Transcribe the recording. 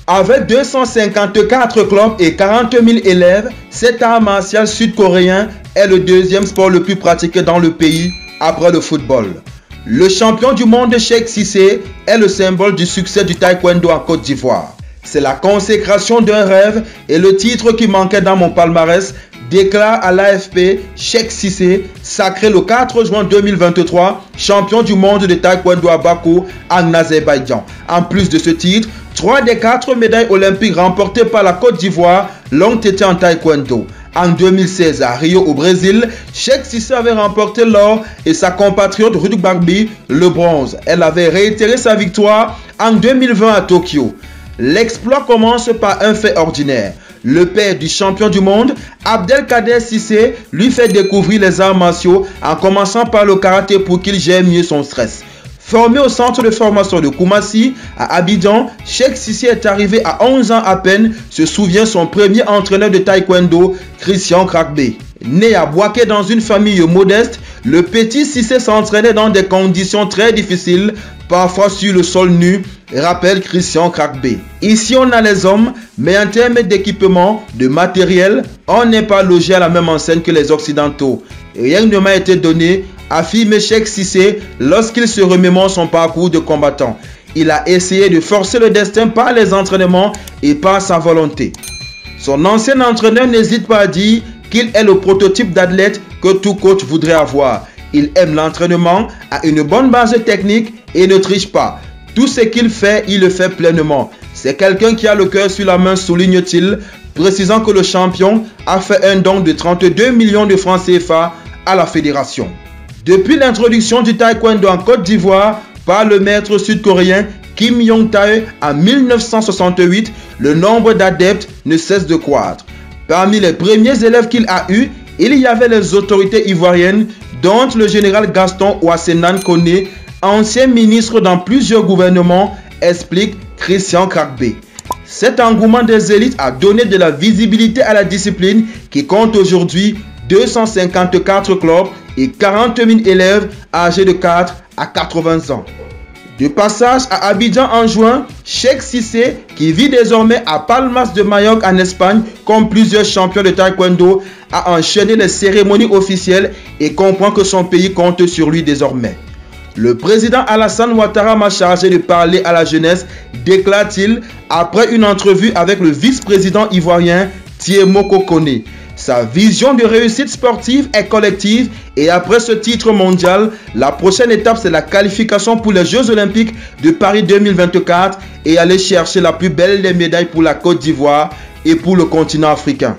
Avec 254 clubs et 40 000 élèves, cet art martial sud-coréen est le deuxième sport le plus pratiqué dans le pays après le football. Le champion du monde Cheikh Cissé est le symbole du succès du taekwondo en Côte d'Ivoire. C'est la consécration d'un rêve et le titre qui manquait dans mon palmarès, déclare à l'AFP Cheikh Cissé, sacré le 4 juin 2023, champion du monde de taekwondo à Bakou en Azerbaïdjan. En plus de ce titre, 3 des 4 médailles olympiques remportées par la Côte d'Ivoire l'ont été en taekwondo. En 2016 à Rio au Brésil, Cheikh Cissé avait remporté l'or et sa compatriote Ruth Gbagbo le bronze. Elle avait réitéré sa victoire en 2020 à Tokyo. L'exploit commence par un fait ordinaire. Le père du champion du monde, Abdelkader Cissé, lui fait découvrir les arts martiaux en commençant par le karaté pour qu'il gère mieux son stress. Formé au centre de formation de Koumassi à Abidjan, Cheikh Cissé est arrivé à 11 ans à peine, se souvient son premier entraîneur de taekwondo, Christian Krakbé. Né à Bouaké dans une famille modeste, le petit Cissé s'entraînait dans des conditions très difficiles, parfois sur le sol nu, rappelle Christian Krakbé. Ici on a les hommes, mais en termes d'équipement, de matériel, on n'est pas logé à la même enseigne que les occidentaux. Rien ne m'a été donné, affirme Cheikh Cissé lorsqu'il se remémore son parcours de combattant. Il a essayé de forcer le destin par les entraînements et par sa volonté. Son ancien entraîneur n'hésite pas à dire qu'il est le prototype d'athlète que tout coach voudrait avoir. Il aime l'entraînement, a une bonne base technique et ne triche pas. Tout ce qu'il fait, il le fait pleinement. C'est quelqu'un qui a le cœur sur la main, souligne-t-il, précisant que le champion a fait un don de 32 millions de francs CFA à la fédération. Depuis l'introduction du taekwondo en Côte d'Ivoire par le maître sud-coréen Kim Yong-tae en 1968, le nombre d'adeptes ne cesse de croître. Parmi les premiers élèves qu'il a eus, il y avait les autorités ivoiriennes, dont le général Gaston Ouassenan Koné, ancien ministre dans plusieurs gouvernements, explique Christian Krakbé. Cet engouement des élites a donné de la visibilité à la discipline qui compte aujourd'hui 254 clubs et 40 000 élèves âgés de 4 à 80 ans. De passage à Abidjan en juin, Cheikh Cissé, qui vit désormais à Palmas de Majorque en Espagne, comme plusieurs champions de taekwondo, a enchaîné les cérémonies officielles et comprend que son pays compte sur lui désormais. Le président Alassane Ouattara m'a chargé de parler à la jeunesse, déclare-t-il après une entrevue avec le vice-président ivoirien Thiemoko Koné. Sa vision de réussite sportive est collective et après ce titre mondial, la prochaine étape c'est la qualification pour les Jeux Olympiques de Paris 2024 et aller chercher la plus belle des médailles pour la Côte d'Ivoire et pour le continent africain.